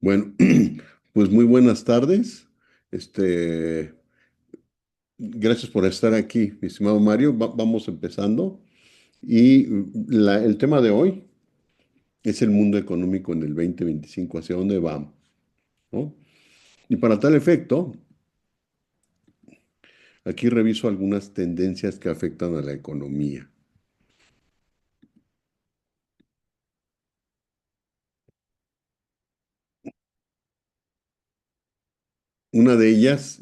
Bueno, pues muy buenas tardes. Este, Gracias por estar aquí, mi estimado Mario. Vamos empezando. Y el tema de hoy es el mundo económico en el 2025, hacia dónde vamos, ¿no? Y para tal efecto, aquí reviso algunas tendencias que afectan a la economía. Una de ellas,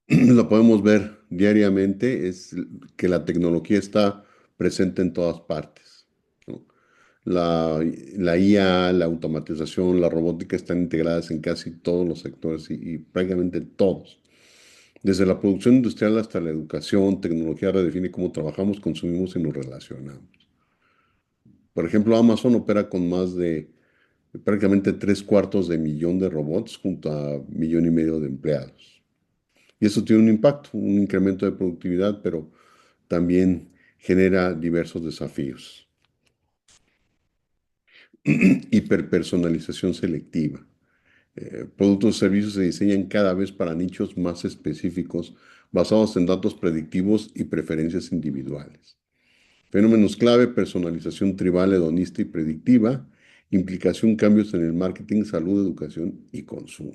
lo podemos ver diariamente, es que la tecnología está presente en todas partes, ¿no? La, la IA, la automatización, la robótica están integradas en casi todos los sectores y prácticamente todos. Desde la producción industrial hasta la educación, tecnología redefine cómo trabajamos, consumimos y nos relacionamos. Por ejemplo, Amazon opera con más de prácticamente tres cuartos de millón de robots junto a millón y medio de empleados. Y eso tiene un impacto, un incremento de productividad, pero también genera diversos desafíos. Hiperpersonalización selectiva. Productos y servicios se diseñan cada vez para nichos más específicos, basados en datos predictivos y preferencias individuales. Fenómenos clave: personalización tribal, hedonista y predictiva. Implicación: cambios en el marketing, salud, educación y consumo.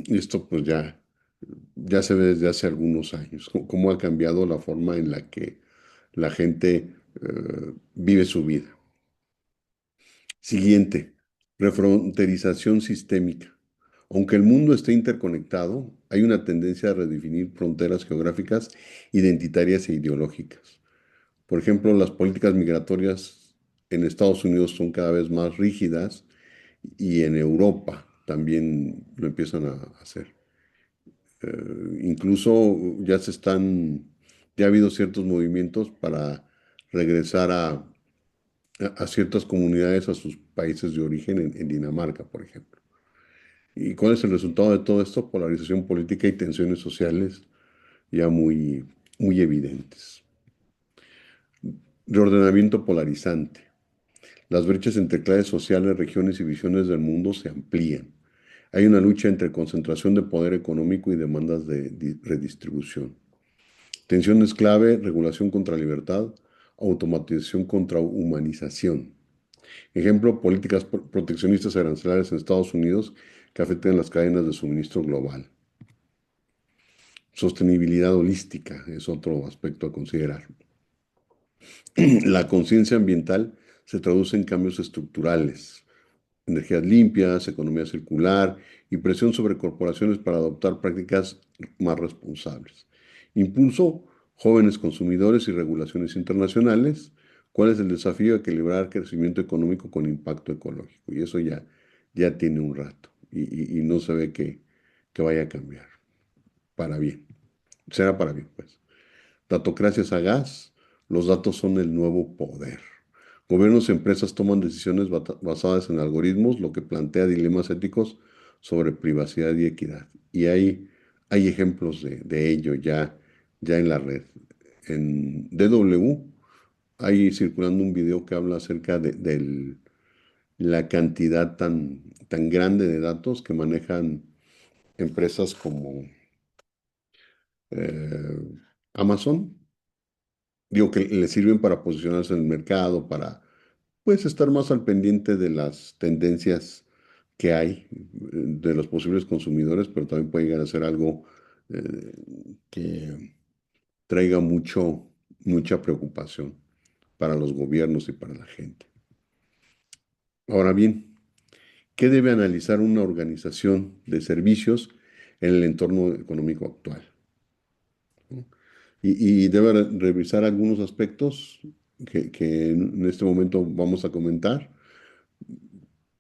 Esto pues ya se ve desde hace algunos años, cómo ha cambiado la forma en la que la gente vive su vida. Siguiente, refronterización sistémica. Aunque el mundo esté interconectado, hay una tendencia a redefinir fronteras geográficas, identitarias e ideológicas. Por ejemplo, las políticas migratorias en Estados Unidos son cada vez más rígidas y en Europa también lo empiezan a hacer. Incluso ya ha habido ciertos movimientos para regresar a ciertas comunidades a sus países de origen en Dinamarca, por ejemplo. ¿Y cuál es el resultado de todo esto? Polarización política y tensiones sociales ya muy evidentes. Reordenamiento polarizante. Las brechas entre clases sociales, regiones y visiones del mundo se amplían. Hay una lucha entre concentración de poder económico y demandas de redistribución. Tensiones clave: regulación contra libertad, automatización contra humanización. Ejemplo: políticas proteccionistas arancelarias en Estados Unidos que afectan las cadenas de suministro global. Sostenibilidad holística es otro aspecto a considerar. La conciencia ambiental se traduce en cambios estructurales: energías limpias, economía circular y presión sobre corporaciones para adoptar prácticas más responsables. Impulso: jóvenes consumidores y regulaciones internacionales. ¿Cuál es el desafío? Equilibrar crecimiento económico con impacto ecológico. Y eso ya tiene un rato y no se ve que vaya a cambiar para bien. Será para bien, pues. Datocracia sagaz. Los datos son el nuevo poder. Gobiernos y empresas toman decisiones basadas en algoritmos, lo que plantea dilemas éticos sobre privacidad y equidad. Y hay ejemplos de ello ya en la red. En DW hay circulando un video que habla acerca de la cantidad tan grande de datos que manejan empresas como eh, Amazon. Digo que le sirven para posicionarse en el mercado, para pues estar más al pendiente de las tendencias que hay de los posibles consumidores, pero también puede llegar a ser algo eh, que traiga mucha preocupación para los gobiernos y para la gente. Ahora bien, ¿qué debe analizar una organización de servicios en el entorno económico actual? Y debe revisar algunos aspectos que en este momento vamos a comentar,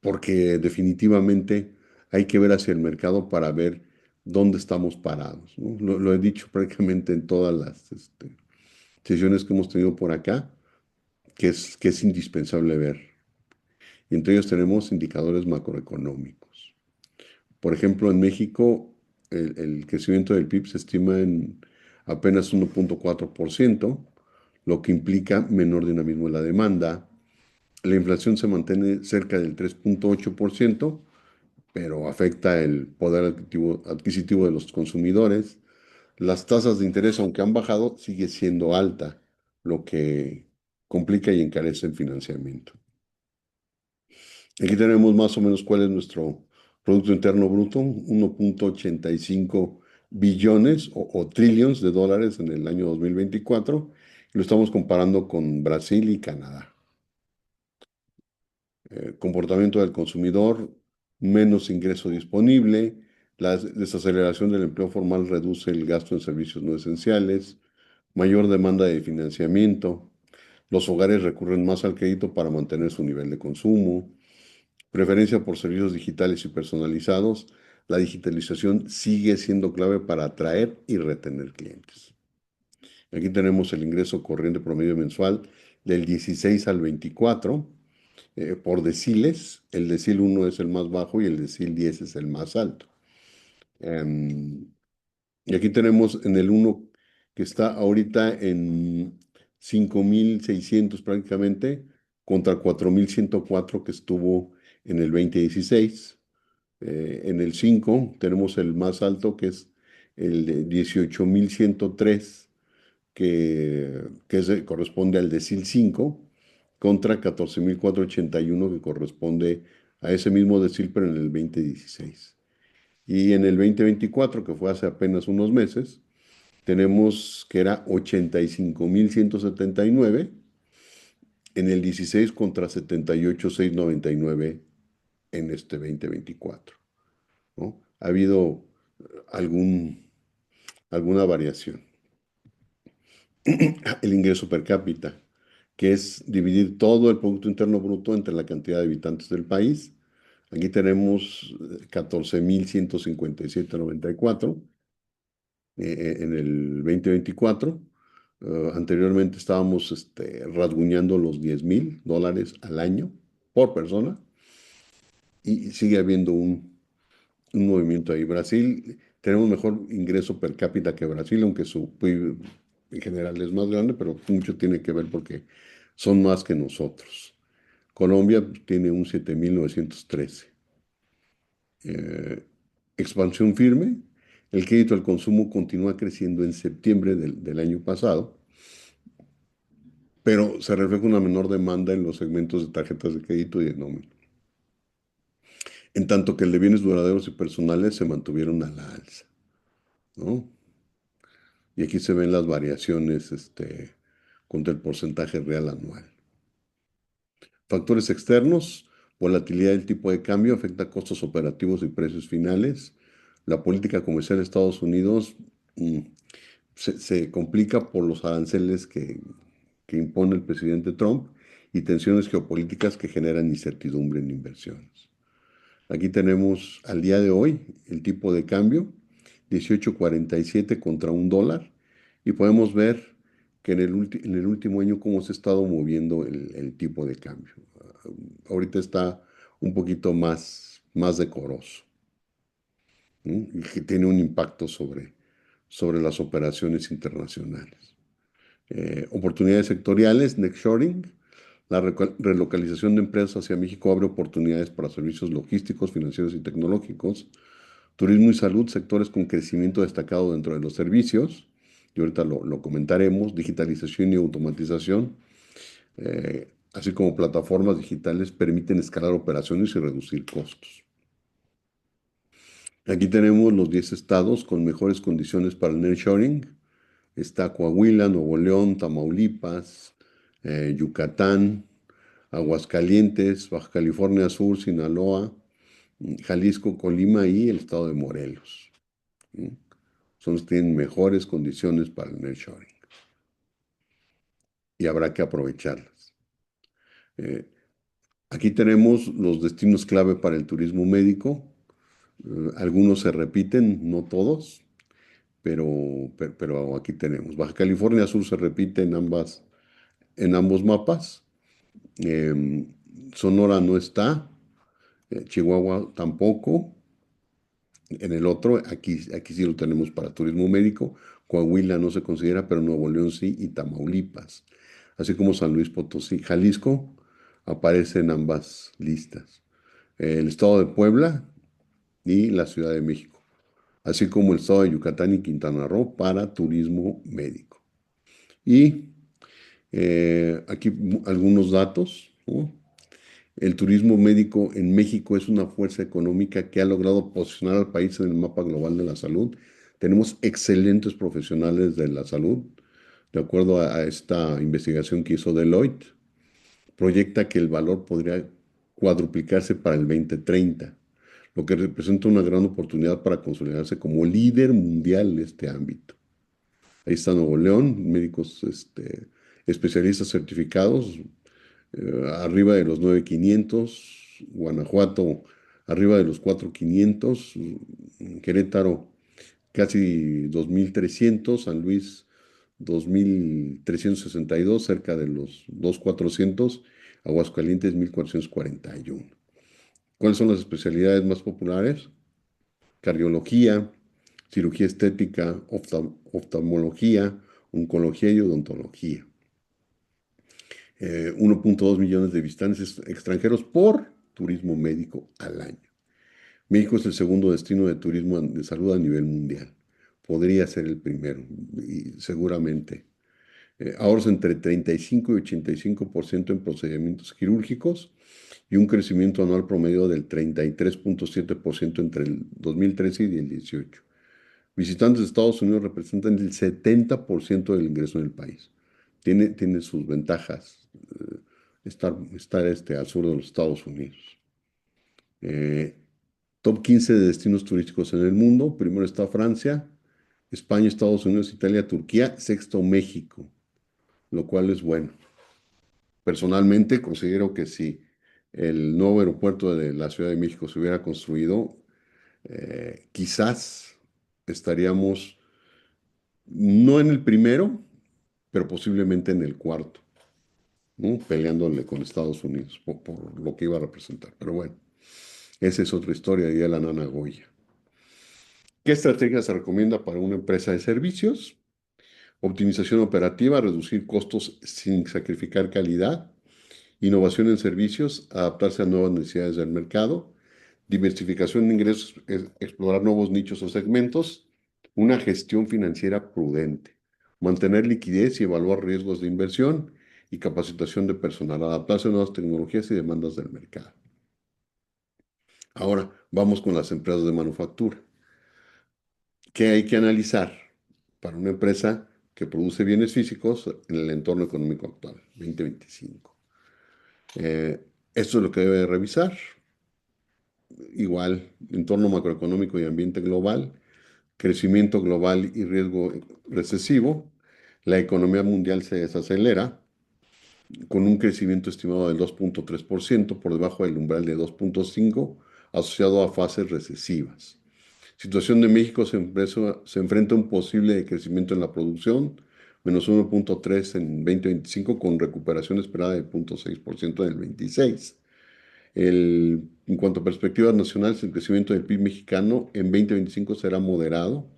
porque definitivamente hay que ver hacia el mercado para ver dónde estamos parados, ¿no? Lo he dicho prácticamente en todas las sesiones que hemos tenido por acá, que es indispensable ver. Y entre ellos tenemos indicadores macroeconómicos. Por ejemplo, en México el crecimiento del PIB se estima en apenas 1.4%, lo que implica menor dinamismo en la demanda. La inflación se mantiene cerca del 3,8%, pero afecta el poder adquisitivo de los consumidores. Las tasas de interés, aunque han bajado, sigue siendo alta, lo que complica y encarece el financiamiento. Aquí tenemos más o menos cuál es nuestro Producto Interno Bruto, 1,85 billones o trillions de dólares en el año 2024. Lo estamos comparando con Brasil y Canadá. Comportamiento del consumidor, menos ingreso disponible, la desaceleración del empleo formal reduce el gasto en servicios no esenciales, mayor demanda de financiamiento, los hogares recurren más al crédito para mantener su nivel de consumo, preferencia por servicios digitales y personalizados. La digitalización sigue siendo clave para atraer y retener clientes. Aquí tenemos el ingreso corriente promedio mensual del 16 al 24 por deciles. El decil 1 es el más bajo y el decil 10 es el más alto. Em, y aquí tenemos en el 1 que está ahorita en 5,600 prácticamente contra 4,104 que estuvo en el 2016. En el 5 tenemos el más alto que es el de 18,103 corresponde al decil 5 contra 14,481 que corresponde a ese mismo decil pero en el 2016. Y en el 2024, que fue hace apenas unos meses, tenemos que era 85,179 en el 16 contra 78,699 en este 2024, ¿no? Ha habido algún, alguna variación. El ingreso per cápita, que es dividir todo el Producto Interno Bruto entre la cantidad de habitantes del país. Aquí tenemos 14,157,94 en el 2024. Anteriormente estábamos rasguñando los $10,000 al año por persona y sigue habiendo un movimiento ahí. Brasil, tenemos mejor ingreso per cápita que Brasil, aunque su PIB en general es más grande, pero mucho tiene que ver porque son más que nosotros. Colombia tiene un 7,913. Eh, Expansión firme. El crédito al consumo continúa creciendo en septiembre del año pasado, pero se refleja una menor demanda en los segmentos de tarjetas de crédito y de nómina. En tanto que el de bienes duraderos y personales se mantuvieron a la alza, ¿no? Y aquí se ven las variaciones contra el porcentaje real anual. Factores externos, volatilidad del tipo de cambio afecta costos operativos y precios finales. La política comercial de Estados Unidos se complica por los aranceles que impone el presidente Trump y tensiones geopolíticas que generan incertidumbre en inversiones. Aquí tenemos al día de hoy el tipo de cambio, 18,47 contra $1, y podemos ver que en el último año cómo se ha estado moviendo el tipo de cambio. Ahorita está un poquito más decoroso, ¿no? Y que tiene un impacto sobre las operaciones internacionales. Oportunidades sectoriales, nearshoring. La relocalización de empresas hacia México abre oportunidades para servicios logísticos, financieros y tecnológicos. Turismo y salud, sectores con crecimiento destacado dentro de los servicios. Y ahorita lo comentaremos. Digitalización y automatización, así como plataformas digitales, permiten escalar operaciones y reducir costos. Aquí tenemos los 10 estados con mejores condiciones para el nearshoring. Está Coahuila, Nuevo León, Tamaulipas, Yucatán, Aguascalientes, Baja California Sur, Sinaloa, Jalisco, Colima y el estado de Morelos, ¿sí? Son los que tienen mejores condiciones para el nearshoring y habrá que aprovecharlas. Eh, Aquí tenemos los destinos clave para el turismo médico. Algunos se repiten, no todos, pero aquí tenemos. Baja California Sur se repite en ambos mapas. Eh, Sonora no está, Chihuahua tampoco. En el otro, aquí sí lo tenemos para turismo médico. Coahuila no se considera, pero Nuevo León sí, y Tamaulipas, así como San Luis Potosí. Jalisco aparece en ambas listas. El estado de Puebla y la Ciudad de México, así como el estado de Yucatán y Quintana Roo para turismo médico. Y aquí algunos datos, ¿no? El turismo médico en México es una fuerza económica que ha logrado posicionar al país en el mapa global de la salud. Tenemos excelentes profesionales de la salud. De acuerdo a esta investigación que hizo Deloitte, proyecta que el valor podría cuadruplicarse para el 2030, lo que representa una gran oportunidad para consolidarse como líder mundial en este ámbito. Ahí está Nuevo León, médicos especialistas certificados, arriba de los 9,500, Guanajuato arriba de los 4,500, Querétaro casi 2,300, San Luis 2,362, cerca de los 2,400, Aguascalientes 1,441. ¿Cuáles son las especialidades más populares? Cardiología, cirugía estética, oftalmología, oncología y odontología. 1,2 millones de visitantes extranjeros por turismo médico al año. México es el segundo destino de turismo de salud a nivel mundial. Podría ser el primero, y seguramente. Ahorros entre 35 y 85% en procedimientos quirúrgicos y un crecimiento anual promedio del 33,7% entre el 2013 y el 18. Visitantes de Estados Unidos representan el 70% del ingreso en el país. Tiene sus ventajas estar al sur de los Estados Unidos. Eh, Top 15 de destinos turísticos en el mundo. Primero está Francia, España, Estados Unidos, Italia, Turquía. Sexto, México, lo cual es bueno. Personalmente considero que si el nuevo aeropuerto de la Ciudad de México se hubiera construido, quizás estaríamos no en el primero, pero posiblemente en el cuarto, ¿no? Peleándole con Estados Unidos por lo que iba a representar. Pero bueno, esa es otra historia, diría la nana Goya. ¿Qué estrategia se recomienda para una empresa de servicios? Optimización operativa, reducir costos sin sacrificar calidad, innovación en servicios, adaptarse a nuevas necesidades del mercado, diversificación de ingresos, explorar nuevos nichos o segmentos, una gestión financiera prudente, mantener liquidez y evaluar riesgos de inversión y capacitación de personal, adaptarse a nuevas tecnologías y demandas del mercado. Ahora vamos con las empresas de manufactura. ¿Qué hay que analizar para una empresa que produce bienes físicos en el entorno económico actual, 2025? Esto es lo que debe revisar. Igual, entorno macroeconómico y ambiente global, crecimiento global y riesgo recesivo. La economía mundial se desacelera con un crecimiento estimado del 2,3% por debajo del umbral de 2,5% asociado a fases recesivas. Situación de México se enfrenta a un posible crecimiento en la producción, menos 1,3 en 2025 con recuperación esperada del 0,6% en el 26. En cuanto a perspectivas nacionales, el crecimiento del PIB mexicano en 2025 será moderado,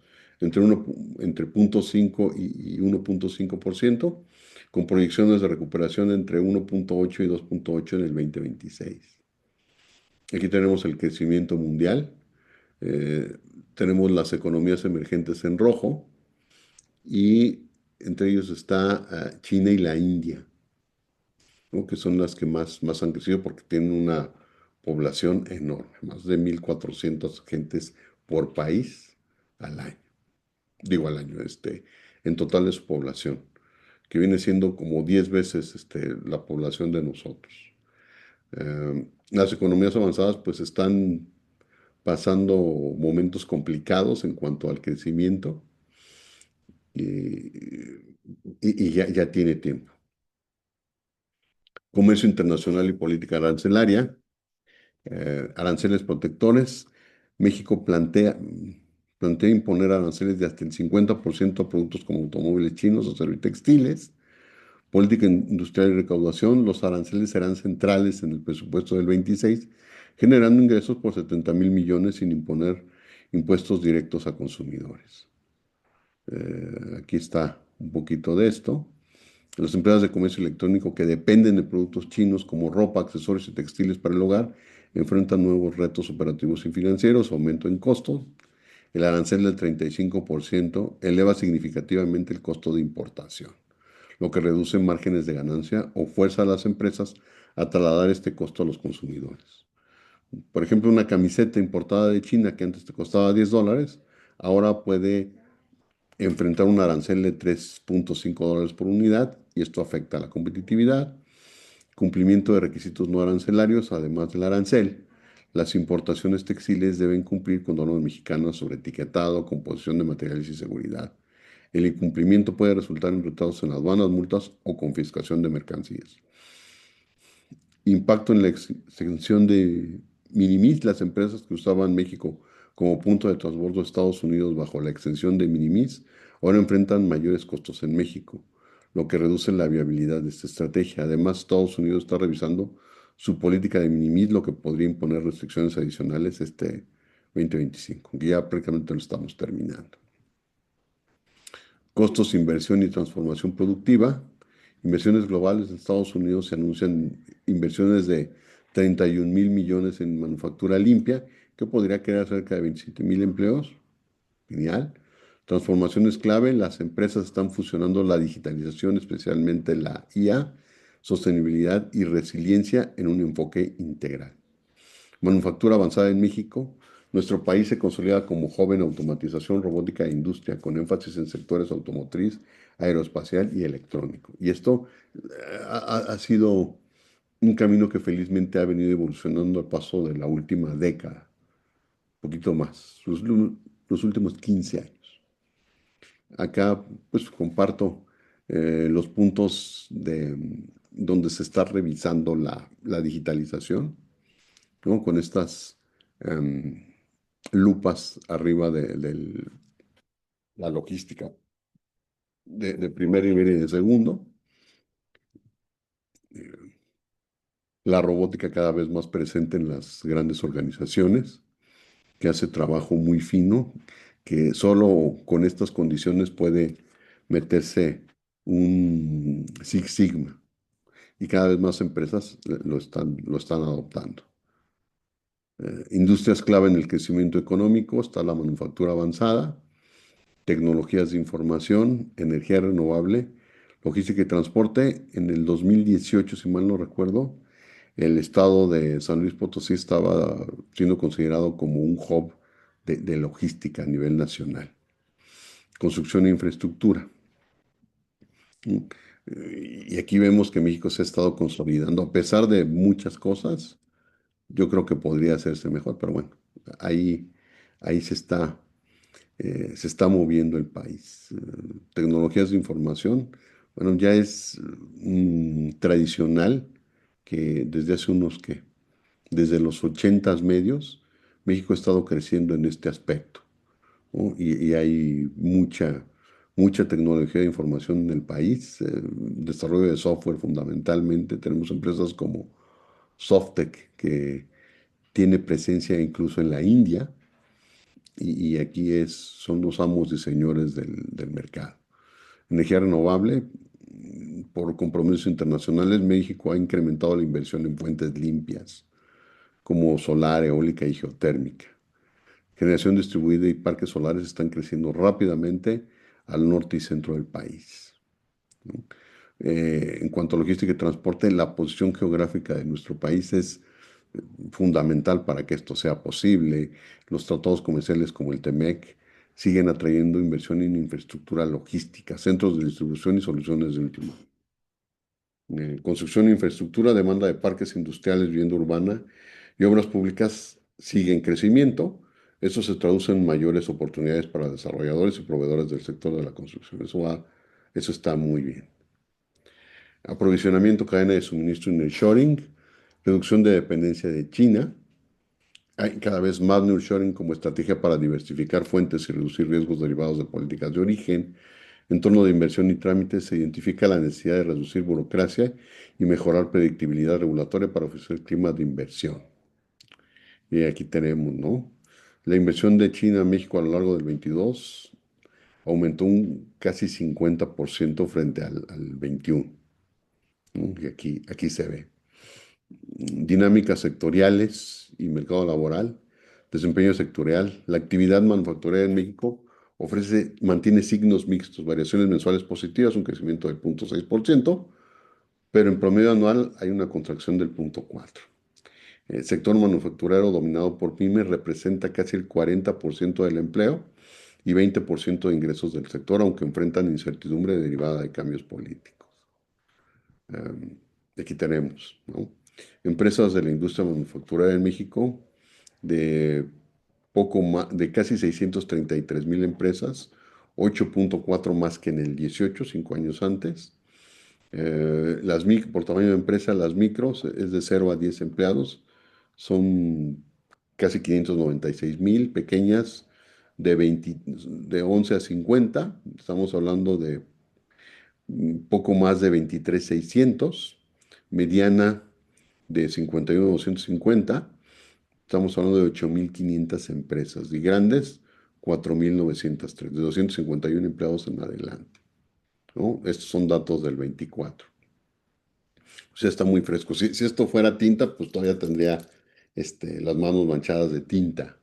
entre 0,5 y 1,5%, con proyecciones de recuperación entre 1,8 y 2,8 en el 2026. Aquí tenemos el crecimiento mundial, eh, tenemos las economías emergentes en rojo y entre ellos está China y la India, ¿no? Que son las que más han crecido porque tienen una población enorme, más de 1,400 gentes por país al año. Digo al año, en total de su población, que viene siendo como 10 veces la población de nosotros. Las economías avanzadas pues están pasando momentos complicados en cuanto al crecimiento y, y ya tiene tiempo. Comercio internacional y política arancelaria. Aranceles protectores. México plantea imponer aranceles de hasta el 50% a productos como automóviles chinos o textiles. Política industrial y recaudación. Los aranceles serán centrales en el presupuesto del 26, generando ingresos por 70,000 millones sin imponer impuestos directos a consumidores. Aquí está un poquito de esto. Las empresas de comercio electrónico que dependen de productos chinos como ropa, accesorios y textiles para el hogar enfrentan nuevos retos operativos y financieros, aumento en costos. El arancel del 35% eleva significativamente el costo de importación, lo que reduce márgenes de ganancia o fuerza a las empresas a trasladar este costo a los consumidores. Por ejemplo, una camiseta importada de China que antes te costaba $10, ahora puede enfrentar un arancel de $3.5 por unidad y esto afecta a la competitividad, cumplimiento de requisitos no arancelarios, además del arancel. Las importaciones textiles deben cumplir con normas mexicanas sobre etiquetado, composición de materiales y seguridad. El incumplimiento puede resultar en retrasos en aduanas, multas o confiscación de mercancías. Impacto en la extensión de Minimis. Las empresas que usaban México como punto de transbordo a Estados Unidos bajo la extensión de Minimis ahora enfrentan mayores costos en México, lo que reduce la viabilidad de esta estrategia. Además, Estados Unidos está revisando su política de Minimis, lo que podría imponer restricciones adicionales este 2025, que ya prácticamente lo estamos terminando. Costos, inversión y transformación productiva. Inversiones globales. En Estados Unidos se anuncian inversiones de 31,000 millones en manufactura limpia, que podría crear cerca de 27,000 empleos. Genial. Transformaciones clave. Las empresas están fusionando la digitalización, especialmente la IA, sostenibilidad y resiliencia en un enfoque integral. Manufactura avanzada en México. Nuestro país se consolida como joven automatización, robótica e industria, con énfasis en sectores automotriz, aeroespacial y electrónico. Y esto ha sido un camino que felizmente ha venido evolucionando al paso de la última década, un poquito más, los últimos 15 años. Acá pues comparto los puntos donde se está revisando la digitalización, ¿no? Con estas em, lupas arriba de la logística de primer nivel y de segundo. La robótica cada vez más presente en las grandes organizaciones, que hace trabajo muy fino, que solo con estas condiciones puede meterse un Six Sigma. Y cada vez más empresas lo están adoptando. Industrias clave en el crecimiento económico, está la manufactura avanzada, tecnologías de información, energía renovable, logística y transporte. En el 2018, si mal no recuerdo, el estado de San Luis Potosí estaba siendo considerado como un hub de logística a nivel nacional. Construcción e infraestructura. Y aquí vemos que México se ha estado consolidando, a pesar de muchas cosas. Yo creo que podría hacerse mejor, pero bueno, ahí, ahí se está moviendo el país. Tecnologías de información, bueno, ya es tradicional que desde hace desde los 80 medios, México ha estado creciendo en este aspecto, ¿no? Y hay mucha tecnología de información en el país, desarrollo de software fundamentalmente. Tenemos empresas como Softec, que tiene presencia incluso en la India, y aquí son los amos y señores del mercado. Energía renovable. Por compromisos internacionales, México ha incrementado la inversión en fuentes limpias, como solar, eólica y geotérmica. Generación distribuida y parques solares están creciendo rápidamente al norte y centro del país, ¿no? En cuanto a logística y transporte, la posición geográfica de nuestro país es fundamental para que esto sea posible. Los tratados comerciales como el TEMEC siguen atrayendo inversión en infraestructura logística, centros de distribución y soluciones de último. Construcción e infraestructura, demanda de parques industriales, vivienda urbana y obras públicas sigue en crecimiento. Eso se traduce en mayores oportunidades para desarrolladores y proveedores del sector de la construcción. Eso está muy bien. Aprovisionamiento, cadena de suministro y nearshoring, reducción de dependencia de China. Hay cada vez más nearshoring como estrategia para diversificar fuentes y reducir riesgos derivados de políticas de origen. En torno de inversión y trámites se identifica la necesidad de reducir burocracia y mejorar predictibilidad regulatoria para ofrecer clima de inversión. Y aquí tenemos, ¿no? La inversión de China a México a lo largo del 22 aumentó un casi 50% frente al 21, ¿no? Y aquí se ve. Dinámicas sectoriales y mercado laboral, desempeño sectorial. La actividad manufacturera en México mantiene signos mixtos, variaciones mensuales positivas, un crecimiento del 0,6%, pero en promedio anual hay una contracción del 0,4%. El sector manufacturero dominado por pymes representa casi el 40% del empleo y 20% de ingresos del sector, aunque enfrentan incertidumbre derivada de cambios políticos. Aquí tenemos, ¿no? Empresas de la industria manufacturera en México, de poco más, de casi 633,000 empresas, 8,4 más que en el 18, 5 años antes. Por tamaño de empresa, las micros es de 0 a 10 empleados, son casi 596,000, pequeñas de 11 a 50, estamos hablando de poco más de 23,600, mediana de 51,250, estamos hablando de 8,500 empresas, y grandes 4,903, de 251 empleados en adelante, ¿no? Estos son datos del 24. O sea, está muy fresco. Si esto fuera tinta, pues todavía tendría las manos manchadas de tinta,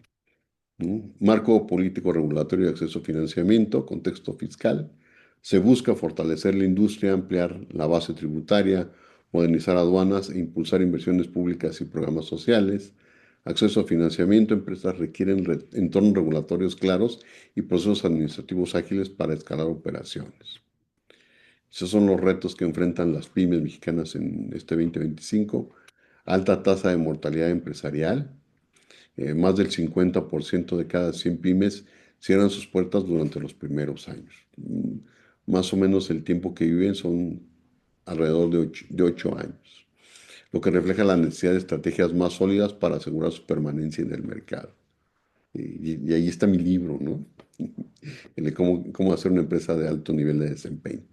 ¿no? Marco político regulatorio de acceso a financiamiento, contexto fiscal. Se busca fortalecer la industria, ampliar la base tributaria, modernizar aduanas e impulsar inversiones públicas y programas sociales. Acceso a financiamiento. Empresas requieren entornos regulatorios claros y procesos administrativos ágiles para escalar operaciones. Esos son los retos que enfrentan las pymes mexicanas en este 2025. Alta tasa de mortalidad empresarial. Más del 50% de cada 100 pymes cierran sus puertas durante los primeros años. Más o menos el tiempo que viven son alrededor de 8 años, lo que refleja la necesidad de estrategias más sólidas para asegurar su permanencia en el mercado. Y ahí está mi libro, ¿no? El de cómo hacer una empresa de alto nivel de desempeño.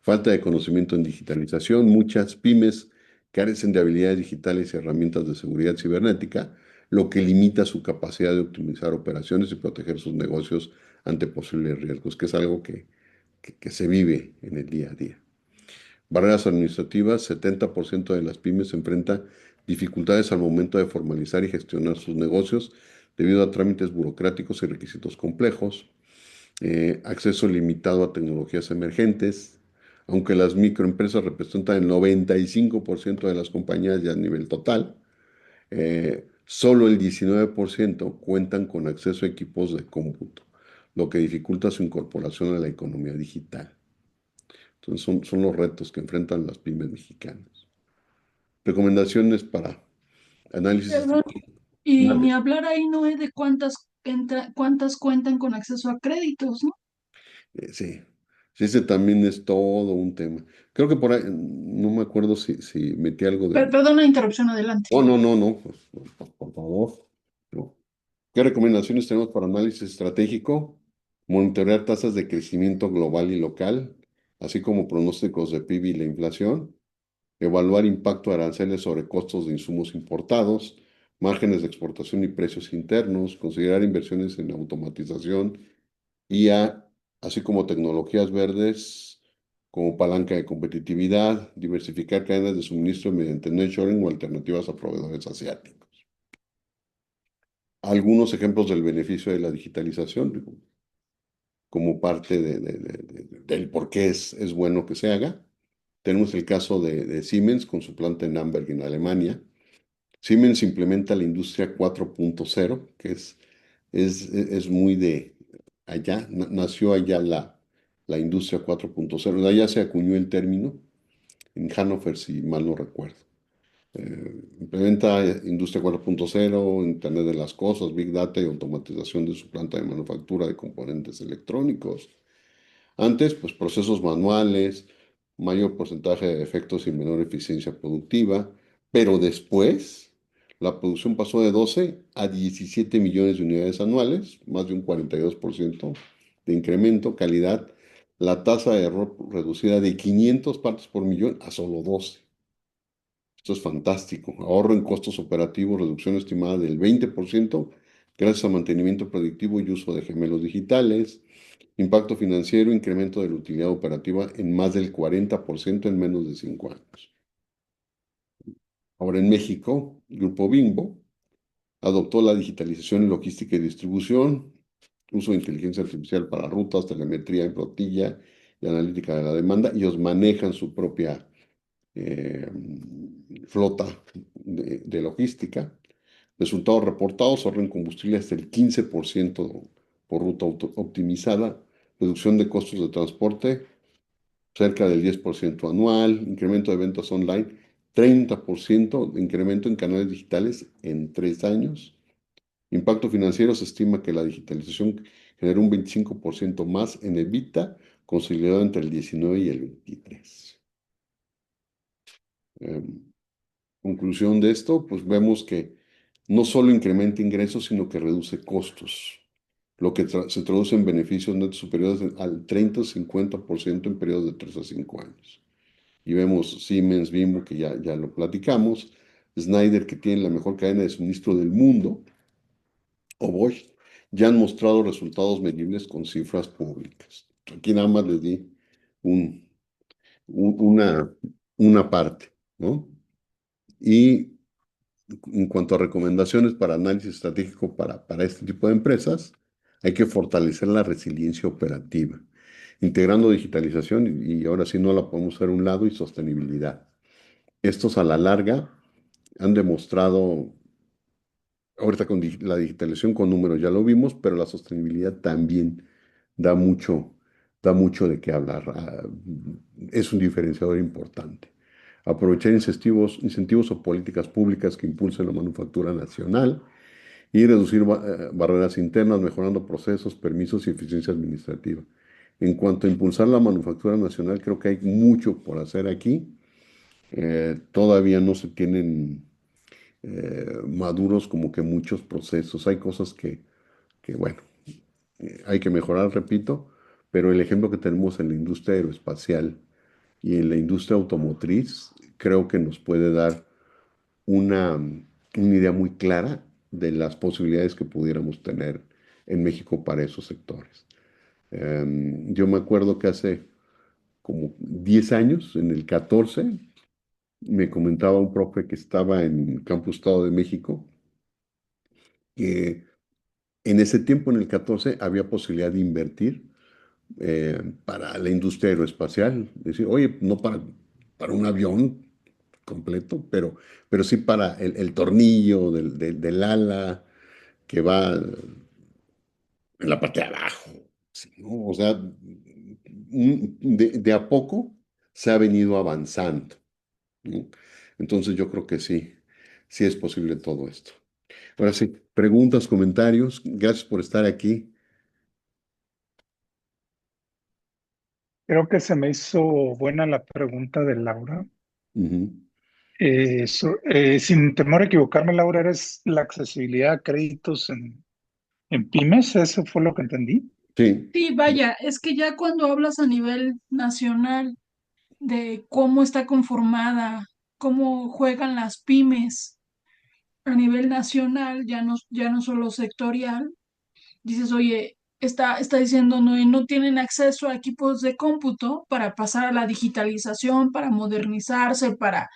Falta de conocimiento en digitalización. Muchas pymes carecen de habilidades digitales y herramientas de seguridad cibernética, lo que limita su capacidad de optimizar operaciones y proteger sus negocios ante posibles riesgos, que es algo que se vive en el día a día. Barreras administrativas. 70% de las pymes enfrentan dificultades al momento de formalizar y gestionar sus negocios debido a trámites burocráticos y requisitos complejos. Acceso limitado a tecnologías emergentes. Aunque las microempresas representan el 95% de las compañías ya a nivel total, solo el 19% cuentan con acceso a equipos de cómputo, lo que dificulta su incorporación a la economía digital. Entonces son los retos que enfrentan las pymes mexicanas. Recomendaciones para análisis Perdón, estratégico. y ni hablar ahí, no es de cuántas cuentan con acceso a créditos, ¿no? Sí, sí, ese también es todo un tema. Creo que por ahí, no me acuerdo si metí algo de... Perdón la interrupción, adelante. Oh, no, no, no, pues, por favor. No. ¿Qué recomendaciones tenemos para análisis estratégico? Monitorear tasas de crecimiento global y local, así como pronósticos de PIB y la inflación. Evaluar impacto de aranceles sobre costos de insumos importados, márgenes de exportación y precios internos. Considerar inversiones en automatización, IA, así como tecnologías verdes como palanca de competitividad, diversificar cadenas de suministro mediante nearshoring o alternativas a proveedores asiáticos. Algunos ejemplos del beneficio de la digitalización, digo, como parte del por qué es bueno que se haga. Tenemos el caso de Siemens con su planta en Amberg, en Alemania. Siemens implementa la industria 4.0, que es muy de allá, nació allá la industria 4.0. Allá se acuñó el término, en Hannover, si mal no recuerdo. Implementa industria 4.0, Internet de las Cosas, Big Data y automatización de su planta de manufactura de componentes electrónicos. Antes, pues procesos manuales, mayor porcentaje de defectos y menor eficiencia productiva, pero después la producción pasó de 12 a 17 millones de unidades anuales, más de un 42% de incremento, calidad, la tasa de error reducida de 500 partes por millón a solo 12. Esto es fantástico. Ahorro en costos operativos, reducción estimada del 20%, gracias a mantenimiento predictivo y uso de gemelos digitales. Impacto financiero, incremento de la utilidad operativa en más del 40% en menos de 5 años. Ahora en México, Grupo Bimbo adoptó la digitalización en logística y distribución, uso de inteligencia artificial para rutas, telemetría en flotilla y analítica de la demanda. Ellos manejan su propia eh, flota de logística. Resultados reportados: ahorro en combustible hasta el 15% por ruta optimizada, reducción de costos de transporte cerca del 10% anual, incremento de ventas online, 30% de incremento en canales digitales en 3 años. Impacto financiero: se estima que la digitalización generó un 25% más en EBITDA, consolidado entre el 19 y el 23. Conclusión de esto, pues vemos que no solo incrementa ingresos, sino que reduce costos, lo que se traduce en beneficios netos superiores al 30 o 50% en periodos de 3 a 5 años. Y vemos Siemens, Bimbo, que ya lo platicamos, Schneider, que tiene la mejor cadena de suministro del mundo, o Bosch, ya han mostrado resultados medibles con cifras públicas. Aquí nada más les di un, un- una, una parte, ¿no? Y en cuanto a recomendaciones para análisis estratégico para este tipo de empresas, hay que fortalecer la resiliencia operativa, integrando digitalización y ahora sí no la podemos hacer a un lado, y sostenibilidad. Estos a la larga han demostrado, ahorita con la digitalización con números ya lo vimos, pero la sostenibilidad también da mucho, da mucho de qué hablar. Es un diferenciador importante. Aprovechar incentivos o políticas públicas que impulsen la manufactura nacional y reducir barreras internas, mejorando procesos, permisos y eficiencia administrativa. En cuanto a impulsar la manufactura nacional, creo que hay mucho por hacer aquí. Todavía no se tienen maduros como que muchos procesos. Hay cosas que bueno, hay que mejorar, repito, pero el ejemplo que tenemos en la industria aeroespacial y en la industria automotriz creo que nos puede dar una idea muy clara de las posibilidades que pudiéramos tener en México para esos sectores. Yo me acuerdo que hace como 10 años, en el 14, me comentaba un profe que estaba en Campus Estado de México, que en ese tiempo, en el 14, había posibilidad de invertir para la industria aeroespacial. Decir, oye, no para un avión completo, pero sí para el tornillo del ala que va en la parte de abajo. Sí, ¿no? O sea, de a poco se ha venido avanzando, ¿no? Entonces yo creo que sí, sí es posible todo esto. Ahora sí, preguntas, comentarios. Gracias por estar aquí. Creo que se me hizo buena la pregunta de Laura. Ujú. Sin temor a equivocarme, Laura, ¿eres la accesibilidad a créditos en pymes? ¿Eso fue lo que entendí? Sí. Sí, vaya, es que ya cuando hablas a nivel nacional de cómo está conformada, cómo juegan las pymes a nivel nacional, ya no solo sectorial, dices, oye, está diciendo, no, y no tienen acceso a equipos de cómputo para pasar a la digitalización, para modernizarse, para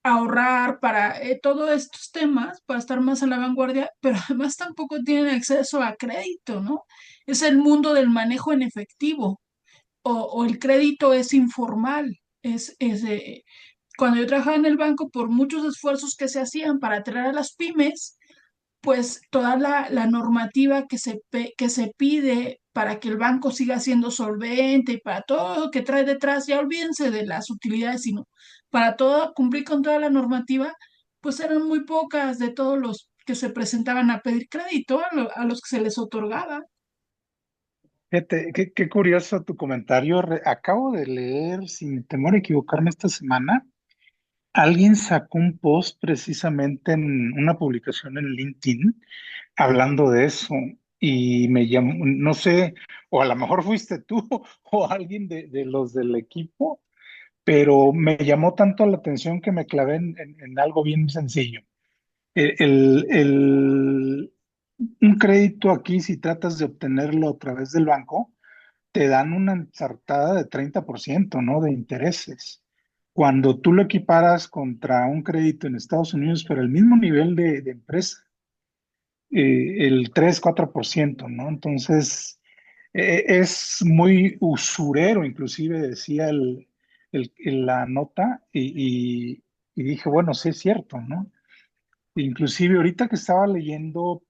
ahorrar, para todos estos temas, para estar más a la vanguardia, pero además tampoco tienen acceso a crédito, ¿no? Es el mundo del manejo en efectivo o el crédito es informal. Cuando yo trabajaba en el banco, por muchos esfuerzos que se hacían para atraer a las pymes, pues toda la normativa que se pide para que el banco siga siendo solvente y para todo lo que trae detrás, ya olvídense de las utilidades, sino para todo, cumplir con toda la normativa, pues eran muy pocas de todos los que se presentaban a pedir crédito, a los que se les otorgaba. Fíjate, qué curioso tu comentario. Acabo de leer, sin temor a equivocarme, esta semana, alguien sacó un post precisamente en una publicación en LinkedIn hablando de eso y me llamó, no sé, o a lo mejor fuiste tú o alguien de los del equipo, pero me llamó tanto la atención que me clavé en algo bien sencillo. El, el- el- un crédito aquí, si tratas de obtenerlo a través del banco, te dan una ensartada de 30%, ¿no? De intereses. Cuando tú lo equiparas contra un crédito en Estados Unidos, pero el mismo nivel de empresa, el 3-4%, ¿no? Entonces, es muy usurero, inclusive decía la nota, y dije, bueno, sí es cierto, ¿no? Inclusive ahorita que estaba leyendo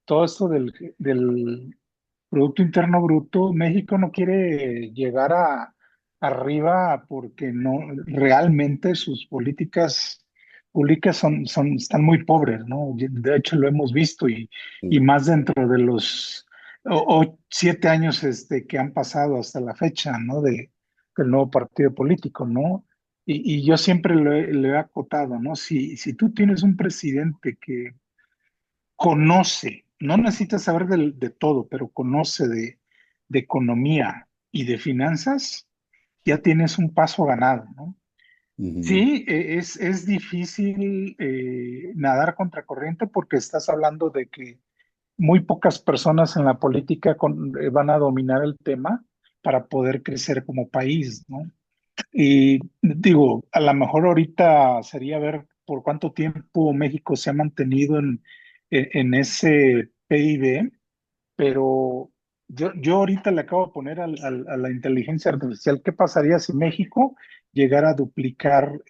todo esto del Producto Interno Bruto, México no quiere llegar arriba porque no realmente sus políticas públicas están muy pobres, ¿no? De hecho, lo hemos visto y Mm, más dentro de los 7 años que han pasado hasta la fecha, ¿no? Del nuevo partido político, ¿no? Y yo siempre lo he acotado, ¿no? Si tú tienes un presidente que conoce, no necesitas saber de todo, pero conoce de economía y de finanzas, ya tienes un paso ganado, ¿no? ujú, Sí, es difícil nadar contracorriente porque estás hablando de que muy pocas personas en la política van a dominar el tema para poder crecer como país, ¿no? Y digo, a lo mejor ahorita sería ver por cuánto tiempo México se ha mantenido en ese PIB, pero yo ahorita le acabo de poner a la inteligencia artificial, ¿qué pasaría si México llegara a duplicar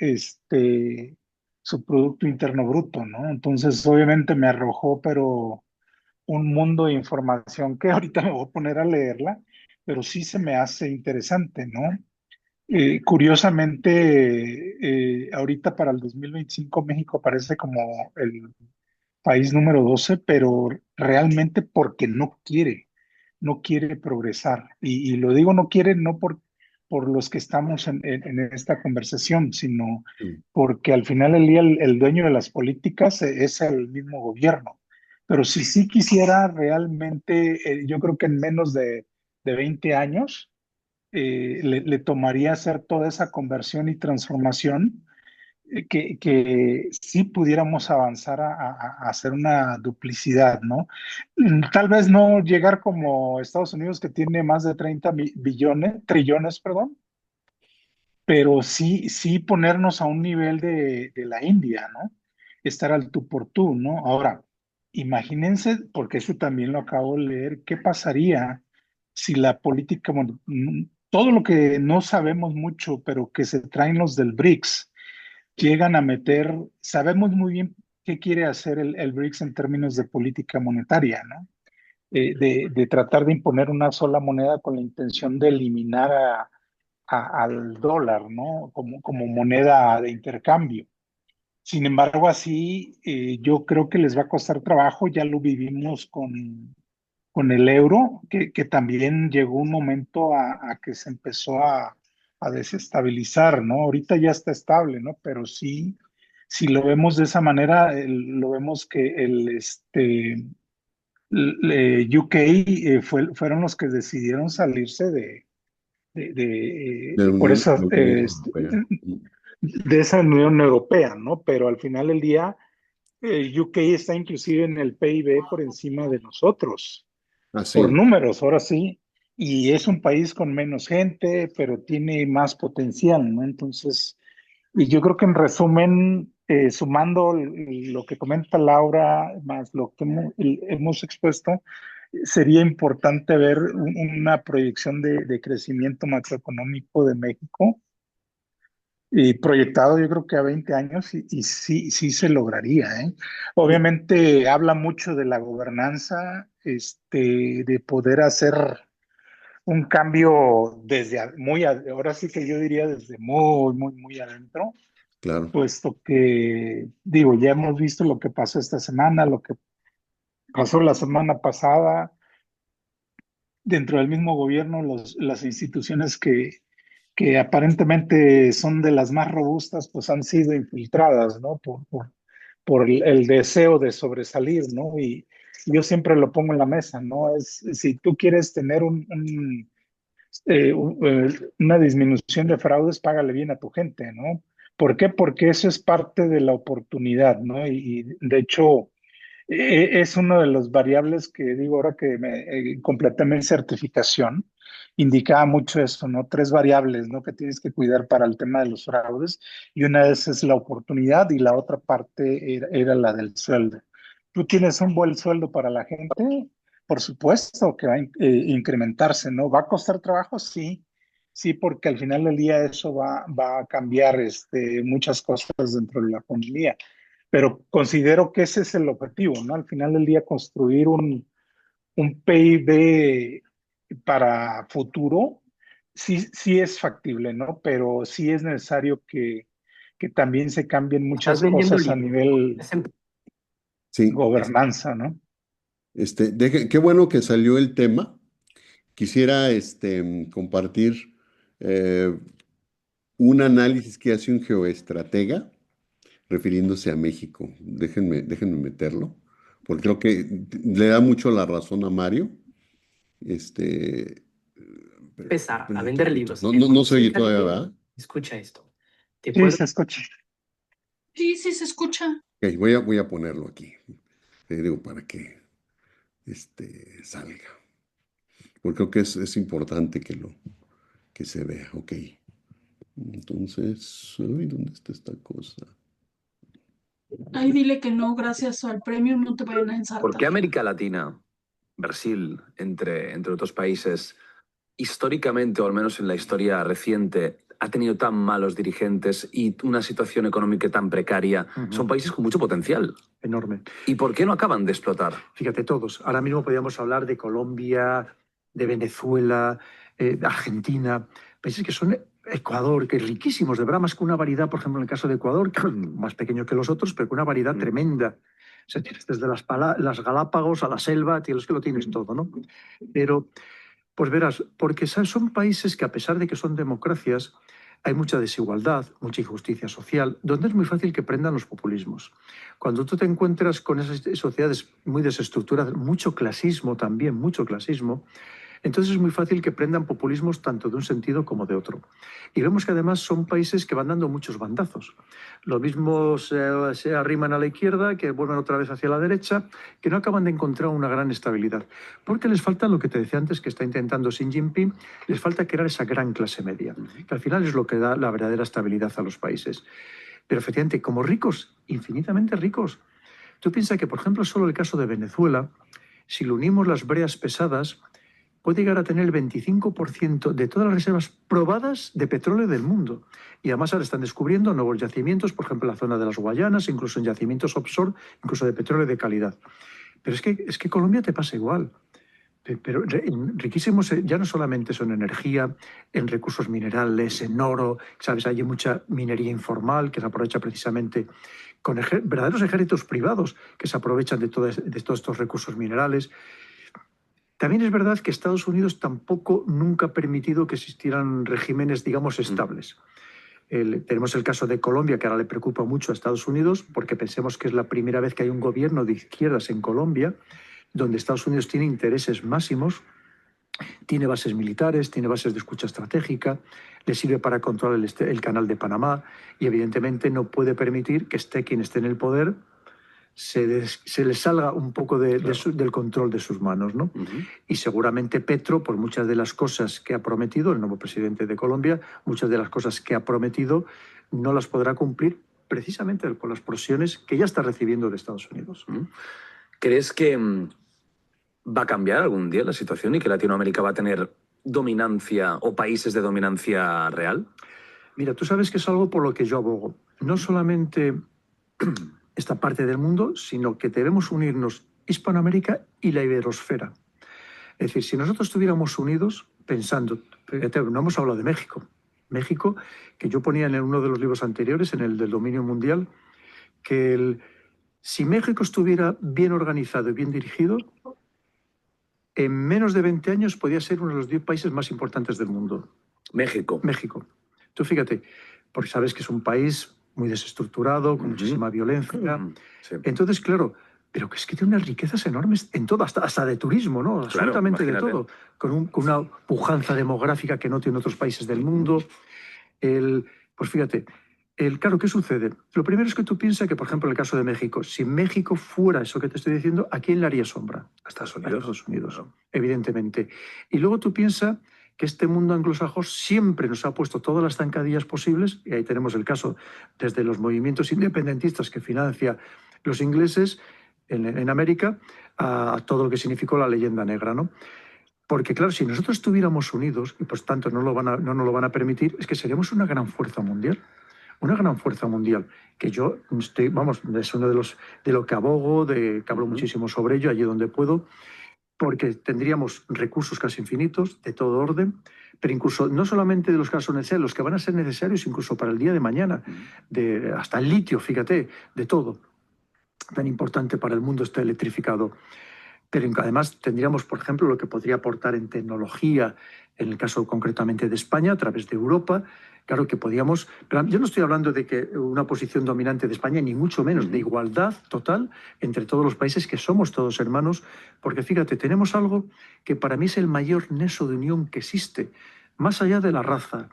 su Producto Interno Bruto, ¿no? Entonces, obviamente me arrojó, pero un mundo de información que ahorita me voy a poner a leerla, pero sí se me hace interesante, ¿no? Curiosamente, ahorita para el 2025 México aparece como el país número 12, pero realmente porque no quiere progresar. Y lo digo no quiere no por los que estamos en esta conversación, sino mm, porque al final del día el dueño de las políticas es el mismo gobierno. Pero si sí quisiera realmente, yo creo que en menos de 20 años, le tomaría hacer toda esa conversión y transformación, que sí pudiéramos avanzar a hacer una duplicidad, ¿no? Tal vez no llegar como Estados Unidos, que tiene más de 30 trillones, perdón, pero sí ponernos a un nivel de la India, ¿no? Estar al tú por tú, ¿no? Ahora, imagínense, porque eso también lo acabo de leer, ¿qué pasaría si la política, bueno, todo lo que no sabemos mucho, pero que se traen los del BRICS, llegan a meter, sabemos muy bien qué quiere hacer el BRICS en términos de política monetaria, ¿no? De tratar de imponer una sola moneda con la intención de eliminar al dólar, ¿no? Como moneda de intercambio. Sin embargo, así yo creo que les va a costar trabajo, ya lo vivimos con el euro, que también llegó un momento a que se empezó a desestabilizar, ¿no? Ahorita ya está estable, ¿no? Pero sí, si lo vemos de esa manera, lo vemos que UK fueron los que decidieron salirse de la por Unión, esa, la Unión Europea. Mm, de esa Unión Europea, ¿no? Pero al final del día, UK está inclusive en el PIB por encima de nosotros, ah, por sí, números, ahora sí, y es un país con menos gente, pero tiene más potencial, ¿no? Entonces, y yo creo que en resumen, sumando lo que comenta Laura, más lo que hemos expuesto, sería importante ver una proyección de crecimiento macroeconómico de México, y proyectado yo creo que a 20 años, y sí se lograría, ¿eh? Obviamente habla mucho de la gobernanza, de poder hacer un cambio ahora sí que yo diría desde muy adentro, claro. puesto que, digo, ya hemos visto lo que pasó esta semana, lo que pasó la semana pasada, dentro del mismo gobierno, las instituciones que aparentemente son de las más robustas, pues han sido infiltradas, ¿no? Por el deseo de sobresalir, ¿no? Y yo siempre lo pongo en la mesa, ¿no? Si tú quieres tener una disminución de fraudes, págale bien a tu gente, ¿no? ¿Por qué? Porque eso es parte de la oportunidad, ¿no? Y de hecho, Es uno de los variables que digo ahora que completé mi certificación, indicaba mucho eso, ¿no? Tres variables, ¿no? Que tienes que cuidar para el tema de los fraudes y una de esas es la oportunidad y la otra parte era la del sueldo. Tú tienes un buen sueldo para la gente, por supuesto que va a incrementarse, ¿no? ¿Va a costar trabajo? Sí, sí, porque al final del día eso va a cambiar muchas cosas dentro de la economía, pero considero que ese es el objetivo, ¿no? Al final del día construir un PIB para futuro, sí, sí es factible, ¿no? Pero sí es necesario que también se cambien Estás muchas vendiendo cosas a libros. nivel Sí, gobernanza, ¿no? qué bueno que salió el tema. Quisiera compartir eh, un análisis que hace un geoestratega refiriéndose a México. Déjenme meterlo, porque creo que le da mucho la razón a Mario. Este, Empezar a espérenme vender tantito. libros. No, El no, no se oye conocido todavía, libro, ¿verdad? escucha esto. Te Sí, puedo se escucha. Sí, sí se escucha. Ok, voy a ponerlo aquí. Digo, para que salga. Porque creo que es importante que se vea. Ok. Entonces, uy, ¿dónde está esta cosa? Ahí dile que no, gracias al premio no te vayan a ¿Por ensartar. qué América Latina, Brasil, entre otros países, históricamente, o al menos en la historia reciente, ha tenido tan malos dirigentes y una situación económica tan precaria? Son países con mucho potencial. Enorme. ¿Y por qué no acaban de explotar? Fíjate, todos. Ahora mismo podríamos hablar de Colombia, de Venezuela, de Argentina, países que son Ecuador, que riquísimos, de verdad, más que una variedad, por ejemplo, en el caso de Ecuador, que es más pequeño que los otros, pero con una variedad tremenda. O sea, tienes desde las Galápagos a la selva, tienes que lo tienes todo, ¿no? Pero, pues verás, porque son países que a pesar de que son democracias, hay mucha desigualdad, mucha injusticia social, donde es muy fácil que prendan los populismos. Cuando tú te encuentras con esas sociedades muy desestructuradas, mucho clasismo también, mucho clasismo, entonces es muy fácil que prendan populismos tanto de un sentido como de otro. Y vemos que además son países que van dando muchos bandazos. Lo mismo se arriman a la izquierda, que vuelven otra vez hacia la derecha, que no acaban de encontrar una gran estabilidad. Porque les falta lo que te decía antes que está intentando Xi Jinping, les falta crear esa gran clase media, que al final es lo que da la verdadera estabilidad a los países. Pero efectivamente, como ricos, infinitamente ricos. Tú piensas que, por ejemplo, solo el caso de Venezuela, si lo unimos las breas pesadas, puede llegar a tener el 25% de todas las reservas probadas de petróleo del mundo. Y además ahora están descubriendo nuevos yacimientos, por ejemplo, en la zona de las Guayanas, incluso en yacimientos offshore, incluso de petróleo de calidad. Pero es que Colombia te pasa igual. Pero riquísimos ya no solamente son en energía, en recursos minerales, en oro, ¿sabes? Hay mucha minería informal que se aprovecha precisamente con verdaderos ejércitos privados que se aprovechan de todos estos recursos minerales. También es verdad que Estados Unidos tampoco nunca ha permitido que existieran regímenes, digamos, estables. Tenemos el caso de Colombia, que ahora le preocupa mucho a Estados Unidos, porque pensemos que es la primera vez que hay un gobierno de izquierdas en Colombia, donde Estados Unidos tiene intereses máximos, tiene bases militares, tiene bases de escucha estratégica, le sirve para controlar el canal de Panamá y evidentemente no puede permitir que quien esté en el poder se le salga un poco del control de sus manos, ¿no? Y seguramente Petro, por muchas de las cosas que ha prometido, el nuevo presidente de Colombia, muchas de las cosas que ha prometido no las podrá cumplir precisamente por las presiones que ya está recibiendo de Estados Unidos. ¿Crees que va a cambiar algún día la situación y que Latinoamérica va a tener dominancia o países de dominancia real? Mira, tú sabes que es algo por lo que yo abogo. No solamente esta parte del mundo, sino que debemos unirnos Hispanoamérica y la iberosfera. Es decir, si nosotros estuviéramos unidos, pensando, fíjate, no hemos hablado de México. México, que yo ponía en uno de los libros anteriores, en el del dominio mundial, que si México estuviera bien organizado y bien dirigido, en menos de 20 años podía ser uno de los 10 países más importantes del mundo. México. México. Tú fíjate, porque sabes que es un país muy desestructurado, con muchísima violencia. Sí. Entonces, claro, pero que es que tiene unas riquezas enormes en todo, hasta de turismo, ¿no? Claro, absolutamente imagínate. de todo. Con una pujanza demográfica que no tiene otros países del mundo. Pues fíjate, Claro, ¿qué sucede? Lo primero es que tú piensas que, por ejemplo, en el caso de México, si México fuera eso que te estoy diciendo, ¿a quién le haría sombra? A Estados A Unidos. Estados Unidos, Claro. evidentemente. Y luego tú piensas que este mundo anglosajón siempre nos ha puesto todas las zancadillas posibles, y ahí tenemos el caso desde los movimientos independentistas que financia los ingleses en América, a todo lo que significó la leyenda negra, ¿no? Porque claro, si nosotros estuviéramos unidos, y por tanto no no nos lo van a permitir, es que seríamos una gran fuerza mundial. Una gran fuerza mundial, que yo estoy, vamos, es uno de lo que abogo, que hablo muchísimo sobre ello, allí donde puedo, porque tendríamos recursos casi infinitos, de todo orden, pero incluso no solamente de los que son necesarios, los que van a ser necesarios incluso para el día de mañana, hasta el litio, fíjate, de todo. Tan importante para el mundo está electrificado. Pero además tendríamos, por ejemplo, lo que podría aportar en tecnología, en el caso concretamente de España, a través de Europa. Claro que podíamos, pero yo no estoy hablando de que una posición dominante de España, ni mucho menos, de igualdad total entre todos los países, que somos todos hermanos, porque fíjate, tenemos algo que para mí es el mayor nexo de unión que existe, más allá de la raza,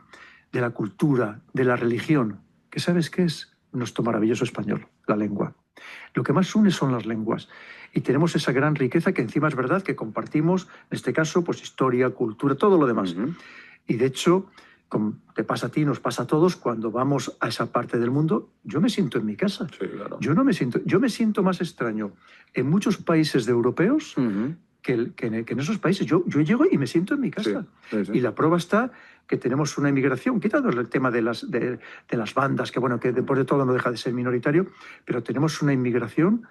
de la cultura, de la religión, que ¿sabes qué es? Nuestro maravilloso español, la lengua. Lo que más une son las lenguas. Y tenemos esa gran riqueza que encima es verdad que compartimos, en este caso, pues historia, cultura, todo lo demás. Y de hecho, como te pasa a ti, nos pasa a todos, cuando vamos a esa parte del mundo, yo me siento en mi casa. Sí, claro. Yo me siento más extraño en muchos países de europeos que en esos países. Yo llego y me siento en mi casa. Sí. Y la prueba está que tenemos una inmigración, quitando el tema de las bandas, que bueno, que después de todo no deja de ser minoritario, pero tenemos una inmigración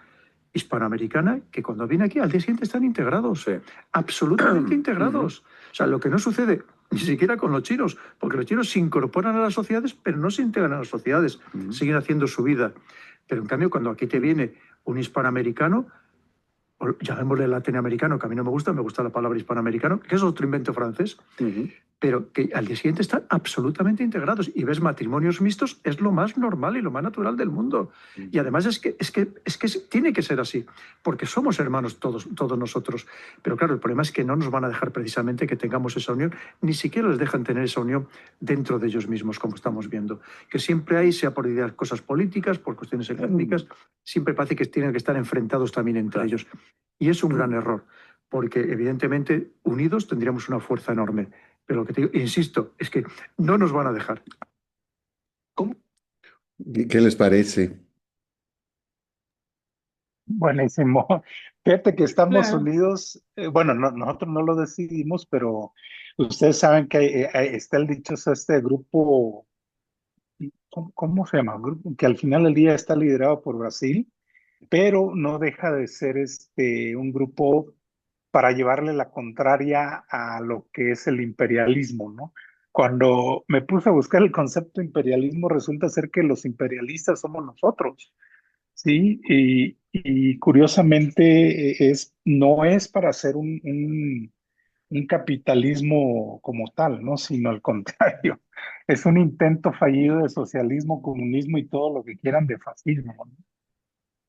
hispanoamericana que cuando viene aquí al día siguiente están integrados, absolutamente integrados. O sea, lo que no sucede ni siquiera con los chinos, porque los chinos se incorporan a las sociedades, pero no se integran a las sociedades, siguen haciendo su vida. Pero en cambio, cuando aquí te viene un hispanoamericano, o llamémosle latinoamericano, que a mí no me gusta la palabra hispanoamericano, que es otro invento francés, pero que al día siguiente están absolutamente integrados, y ves matrimonios mixtos, es lo más normal y lo más natural del mundo. Y además es que tiene que ser así, porque somos hermanos todos nosotros. Pero claro, el problema es que no nos van a dejar precisamente que tengamos esa unión, ni siquiera les dejan tener esa unión dentro de ellos mismos, como estamos viendo. Que siempre hay, sea por ideas, cosas políticas, por cuestiones económicas, siempre parece que tienen que estar enfrentados también entre ellos. Y es un gran error, porque evidentemente unidos tendríamos una fuerza enorme. Pero lo que te digo, insisto, es que no nos van a dejar. ¿Cómo? ¿Qué les parece? Buenísimo. Fíjate que estamos Claro. unidos, bueno, nosotros no lo decidimos, pero ustedes saben que está el dichoso este grupo, ¿cómo se llama? Grupo que al final del día está liderado por Brasil, pero no deja de ser un grupo para llevarle la contraria a lo que es el imperialismo, ¿no? Cuando me puse a buscar el concepto de imperialismo, resulta ser que los imperialistas somos nosotros, ¿sí? Y curiosamente no es para hacer un capitalismo como tal, ¿no? Sino al contrario, es un intento fallido de socialismo, comunismo y todo lo que quieran de fascismo, ¿no?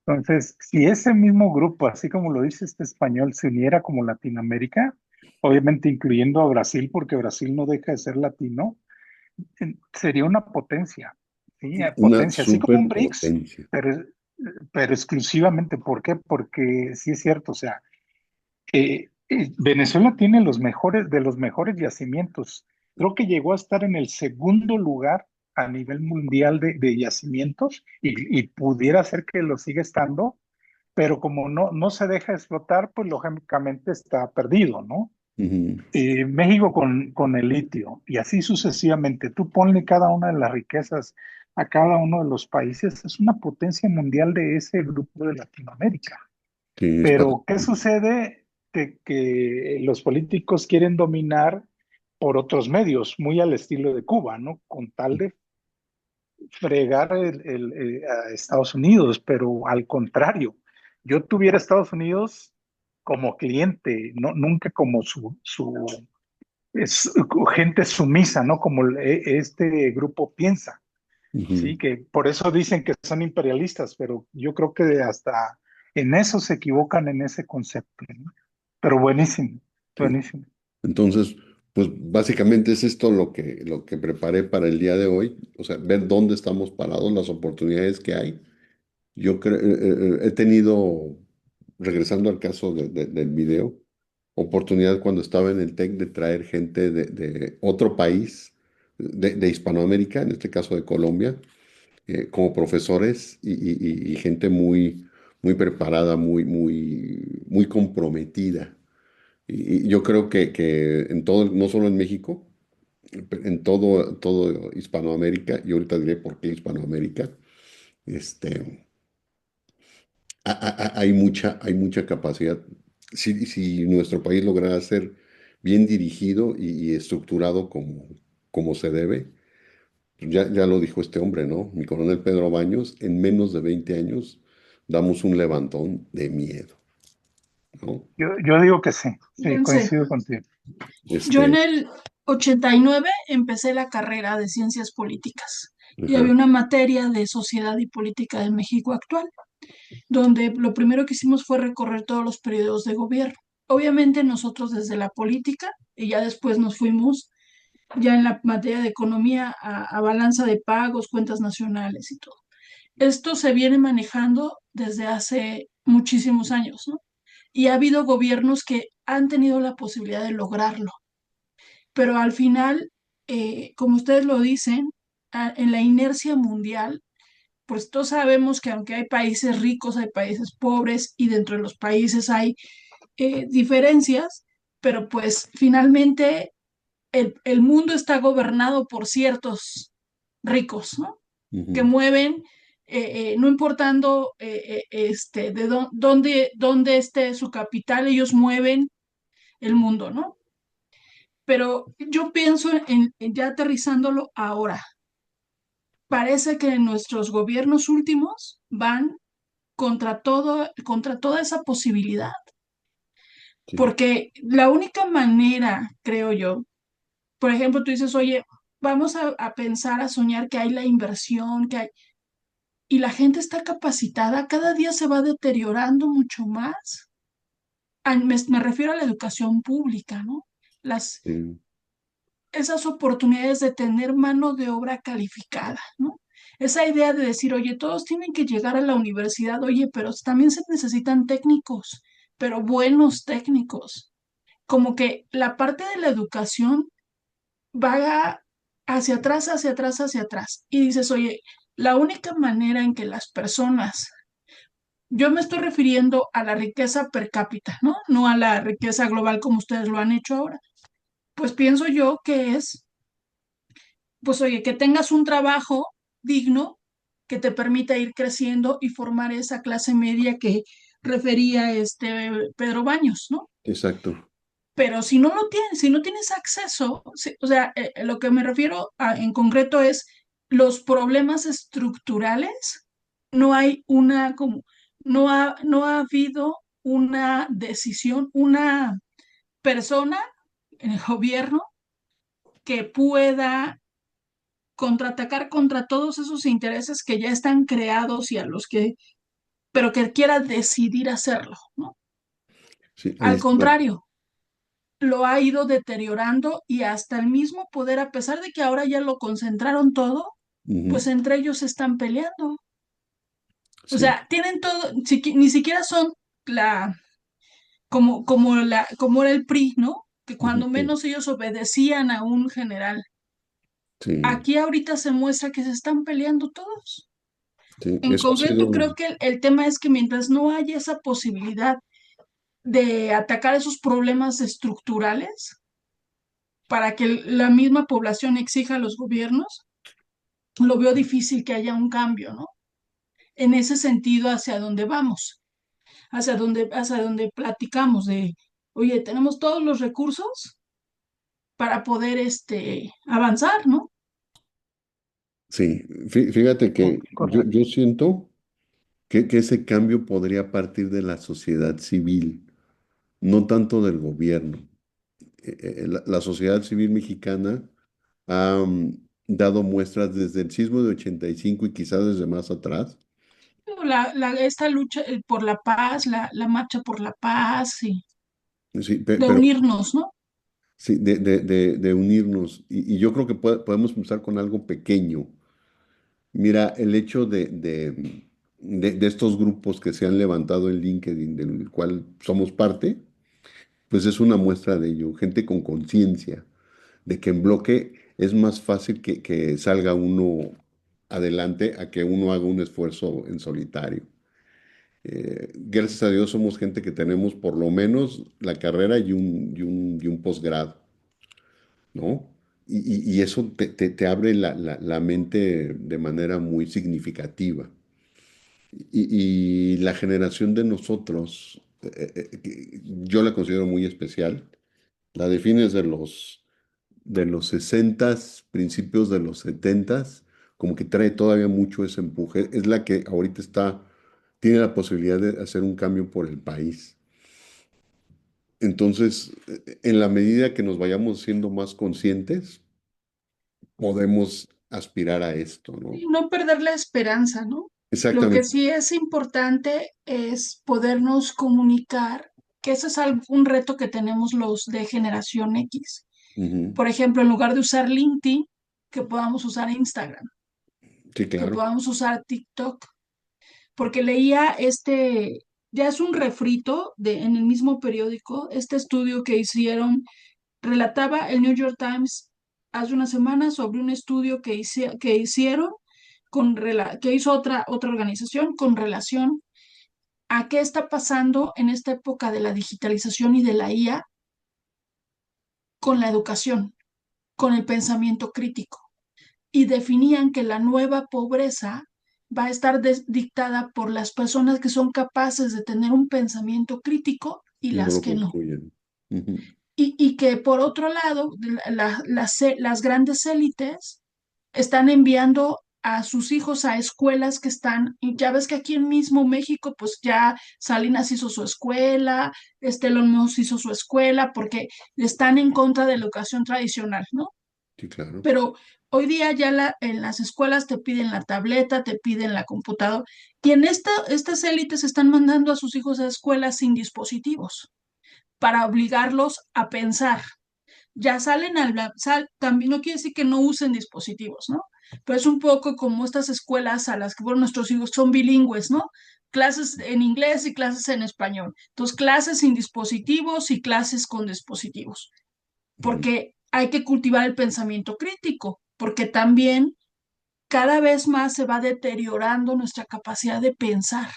Entonces, si ese mismo grupo, así como lo dice este español, se uniera como Latinoamérica, obviamente incluyendo a Brasil, porque Brasil no deja de ser latino, sería una potencia, ¿sí? Una Potencia, así como un BRICS, superpotencia. pero exclusivamente, ¿por qué? Porque sí es cierto, o sea, Venezuela tiene de los mejores yacimientos. Creo que llegó a estar en el segundo lugar a nivel mundial de yacimientos y pudiera ser que lo siga estando, pero como no se deja explotar, pues lógicamente está perdido, ¿no? Ujú. México con el litio y así sucesivamente. Tú ponle cada una de las riquezas a cada uno de los países, es una potencia mundial de ese grupo de Latinoamérica. Sí, está. Pero, ¿qué sucede? Que los políticos quieren dominar por otros medios, muy al estilo de Cuba, ¿no? Con tal de fregar a Estados Unidos, pero al contrario, yo tuviera Estados Unidos como cliente, no, nunca como es, gente sumisa, ¿no? Como este grupo piensa, Ujú. ¿sí? Que por eso dicen que son imperialistas, pero yo creo que hasta en eso se equivocan en ese concepto, ¿no? Pero buenísimo, Sí. buenísimo. Entonces, Pues básicamente es esto lo que preparé para el día de hoy, o sea, ver dónde estamos parados, las oportunidades que hay. Yo creo, he tenido, regresando al caso del video, oportunidad cuando estaba en el TEC de traer gente de otro país, de Hispanoamérica, en este caso de Colombia, como profesores y gente muy preparada, muy comprometida. Y yo creo que en todo, no solo en México, en todo Hispanoamérica, y ahorita diré por qué Hispanoamérica, este, hay mucha capacidad. Si nuestro país lograra ser bien dirigido y estructurado como se debe, ya lo dijo este hombre, ¿no? Mi coronel Pedro Baños, en menos de 20 años damos un levantón de miedo, ¿no? Yo digo que sí, sí, Fíjense, coincido contigo. yo en Este, el 89 empecé la carrera de ciencias políticas y ajá, había una materia de sociedad y política de México actual, donde lo primero que hicimos fue recorrer todos los periodos de gobierno. Obviamente nosotros desde la política y ya después nos fuimos ya en la materia de economía a balanza de pagos, cuentas nacionales y todo. Esto se viene manejando desde hace muchísimos años, ¿no? Y ha habido gobiernos que han tenido la posibilidad de lograrlo, pero al final, como ustedes lo dicen, en la inercia mundial, pues todos sabemos que aunque hay países ricos, hay países pobres y dentro de los países hay diferencias, pero pues finalmente el mundo está gobernado por ciertos ricos, ¿no? Que ujú, mueven, no importando dónde esté su capital, ellos mueven el mundo, ¿no? Pero yo pienso en ya aterrizándolo ahora. Parece que nuestros gobiernos últimos van contra toda esa posibilidad, sí, porque la única manera, creo yo, por ejemplo, tú dices, oye, vamos a pensar, a soñar que hay la inversión, que hay, y la gente está capacitada, cada día se va deteriorando mucho más. Me refiero a la educación pública, ¿no? sí, Esas oportunidades de tener mano de obra calificada, ¿no? Esa idea de decir, oye, todos tienen que llegar a la universidad, oye, pero también se necesitan técnicos, pero buenos técnicos. Como que la parte de la educación va hacia atrás, hacia atrás, hacia atrás. Y dices, oye, la única manera en que las personas, yo me estoy refiriendo a la riqueza per cápita, ¿no? No a la riqueza global como ustedes lo han hecho ahora. Pues pienso yo que es, pues oye, que tengas un trabajo digno que te permita ir creciendo y formar esa clase media que refería Pedro Baños, ¿no? exacto. Pero si no lo tienes, si no tienes acceso, o sea, lo que me refiero en concreto es los problemas estructurales, no hay una como, no ha habido una decisión, una persona en el gobierno que pueda contraatacar contra todos esos intereses que ya están creados y a los que, pero que quiera decidir hacerlo, ¿no? Sí, ahí Al está. contrario, lo ha ido deteriorando y hasta el mismo poder, a pesar de que ahora ya lo concentraron todo, Ujú, pues entre ellos se están peleando. O sí, sea, tienen todo, ni siquiera son la, como era el PRI, ¿no? Que ujú, cuando sí, menos ellos obedecían a un general. sí, Aquí ahorita se muestra que se están peleando todos. sí, En eso ha concreto, sido, creo que el tema es que mientras no haya esa posibilidad de atacar esos problemas estructurales para que la misma población exija a los gobiernos, lo veo difícil que haya un cambio, ¿no? En ese sentido, hacia dónde vamos, hacia donde platicamos de, oye, tenemos todos los recursos para poder avanzar, ¿no? sí, fíjate que Correcto. yo siento que ese cambio podría partir de la sociedad civil, no tanto del gobierno. La sociedad civil mexicana ha dado muestras desde el sismo de 85 y quizás desde más atrás. Esta lucha por la paz, la marcha por la paz, y Sí, de pero unirnos, ¿no? sí, de unirnos. Y yo creo que podemos empezar con algo pequeño. Mira, el hecho de estos grupos que se han levantado en LinkedIn, del cual somos parte, pues es una muestra de ello. Gente con conciencia de que en bloque es más fácil que salga uno adelante a que uno haga un esfuerzo en solitario. Gracias a Dios somos gente que tenemos por lo menos la carrera y un posgrado, ¿no? Y eso te abre la mente de manera muy significativa. Y la generación de nosotros, que yo la considero muy especial, la defines de los 60s, principios de los 70s, como que trae todavía mucho ese empuje. Es la que ahorita tiene la posibilidad de hacer un cambio por el país. Entonces, en la medida que nos vayamos siendo más conscientes, podemos aspirar a esto, ¿no? Y no perder la esperanza, ¿no? Lo que Exactamente. sí es importante es podernos comunicar, que ese es un reto que tenemos los de generación X. Ujú. Por ejemplo, en lugar de usar LinkedIn, que podamos usar Instagram, Sí, que claro. podamos usar TikTok, porque leía ya es un refrito en el mismo periódico, este estudio que hicieron, relataba el New York Times hace una semana sobre un estudio que hicieron que hizo otra organización con relación a qué está pasando en esta época de la digitalización y de la IA con la educación, con el pensamiento crítico. Y definían que la nueva pobreza va a estar dictada por las personas que son capaces de tener un pensamiento crítico y Y no las lo que no. construyen. Ujú. Y que por otro lado, las grandes élites están enviando a sus hijos a escuelas que están, y ya ves que aquí en mismo México, pues ya Salinas hizo su escuela, Elon Musk hizo su escuela, porque están en contra de la educación tradicional, ¿no? Sí, claro. Pero hoy día ya en las escuelas te piden la tableta, te piden la computadora, y en estas élites están mandando a sus hijos a escuelas sin dispositivos para obligarlos a pensar. Ya también no quiere decir que no usen dispositivos, ¿no? Pero es un poco como estas escuelas a las que fueron nuestros hijos, son bilingües, ¿no? Clases en inglés y clases en español. Entonces, clases sin dispositivos y clases con dispositivos, Ujú. porque hay que cultivar el pensamiento crítico, porque también cada vez más se va deteriorando nuestra capacidad de pensar.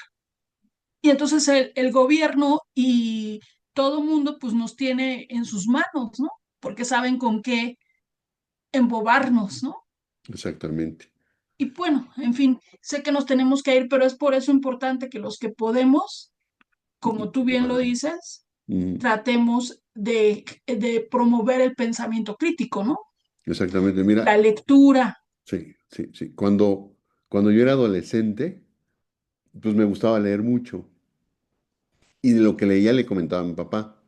Y entonces el gobierno y todo mundo pues nos tiene en sus manos, ¿no? Porque saben con qué embobarnos, ¿no? Exactamente. Y bueno, en fin, sé que nos tenemos que ir, pero es por eso importante que los que podemos, como tú bien lo Vale. dices, Ujú. tratemos de promover el pensamiento crítico, ¿no? Exactamente. La Mira, lectura. sí, sí, sí. Cuando yo era adolescente, pues me gustaba leer mucho. Y de lo que leía le comentaba a mi papá.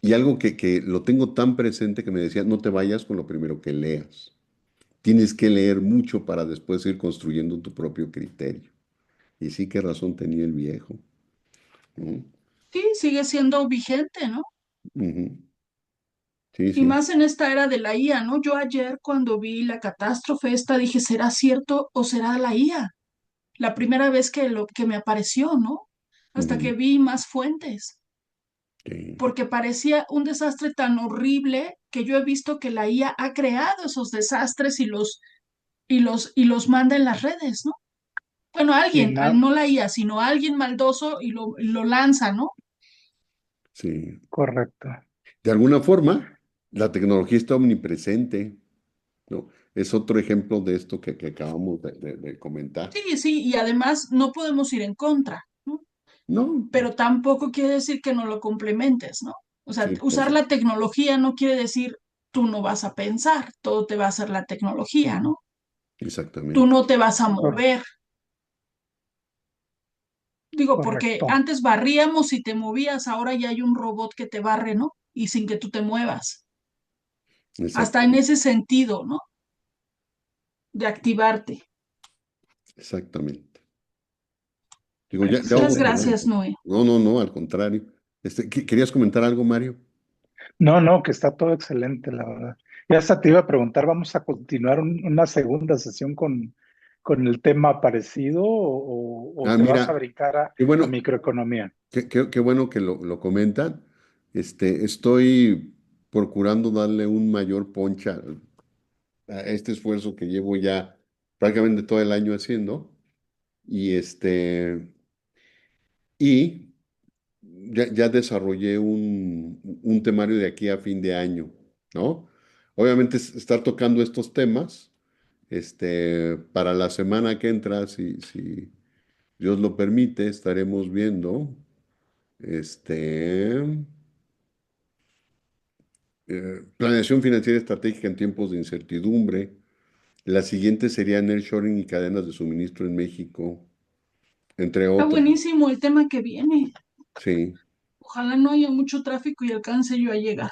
Y algo que lo tengo tan presente que me decía, no te vayas con lo primero que leas. Tienes que leer mucho para después ir construyendo tu propio criterio. Y sí, qué razón tenía el viejo, ¿no? Sí, sigue siendo vigente, ¿no? Ujú. Sí, Y sí. más en esta era de la IA, ¿no? Yo ayer cuando vi la catástrofe esta dije, ¿será cierto o será la IA? La primera vez que me apareció, ¿no? Hasta que Ujú. vi más fuentes, Sí, porque parecía un desastre tan horrible que yo he visto que la IA ha creado esos desastres y los manda en las redes, ¿no? Bueno, Y alguien, nada, no la IA, sino alguien maldoso y lo lanza, ¿no? sí. correcto. De alguna forma, la tecnología está omnipresente, ¿no? Es otro ejemplo de esto que acabamos de comentar. Sí, sí, y además no podemos ir en contra, ¿no? No, Pero tampoco quiere decir que no lo complementes, ¿no? O sea, sí, por usar la supuesto. tecnología no quiere decir tú no vas a pensar, todo te va a hacer la tecnología, ¿no? Tú Exactamente. no te vas a Cor- mover. Digo, porque correcto. antes barríamos y te movías, ahora ya hay un robot que te barre, ¿no? Y sin que tú te muevas. Hasta en Exactamente. ese sentido, ¿no? De activarte. Exactamente. Digo, ya Excelente. Muchas vamos a hablar. gracias, Noé. No, no, no, al contrario. ¿Querías comentar algo, Mario? No, no, que está todo excelente, la verdad. Ya hasta te iba a preguntar, ¿vamos a continuar una segunda sesión con el tema parecido o Ah, te vas a mira, brincar qué a bueno, microeconomía? qué bueno que lo comentan. Estoy procurando darle un mayor poncha a este esfuerzo que llevo ya prácticamente todo el año haciendo. Y y ya desarrollé un temario de aquí a fin de año, ¿no? Obviamente estar tocando estos temas, para la semana que entra, si Dios lo permite, estaremos viendo, este, planeación financiera estratégica en tiempos de incertidumbre. La siguiente sería nearshoring y cadenas de suministro en México, entre Está otras. buenísimo el tema que viene. Sí. Ojalá no haya mucho tráfico y alcance yo a llegar.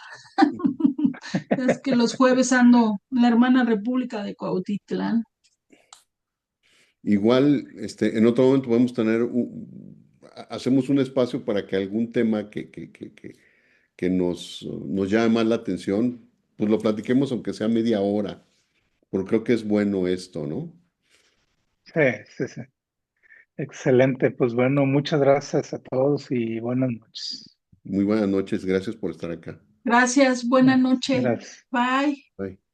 Es que los jueves ando en la hermana República de Cuautitlán. Igual, en otro momento podemos tener, hacemos un espacio para que algún tema que nos llame más la atención, pues lo platiquemos aunque sea media hora, porque creo que es bueno esto, ¿no? Sí, sí, sí. Excelente. Pues bueno, muchas gracias a todos y buenas noches. Muy buenas noches, gracias por estar acá. Gracias, buena noche. Gracias. Bye. Bye.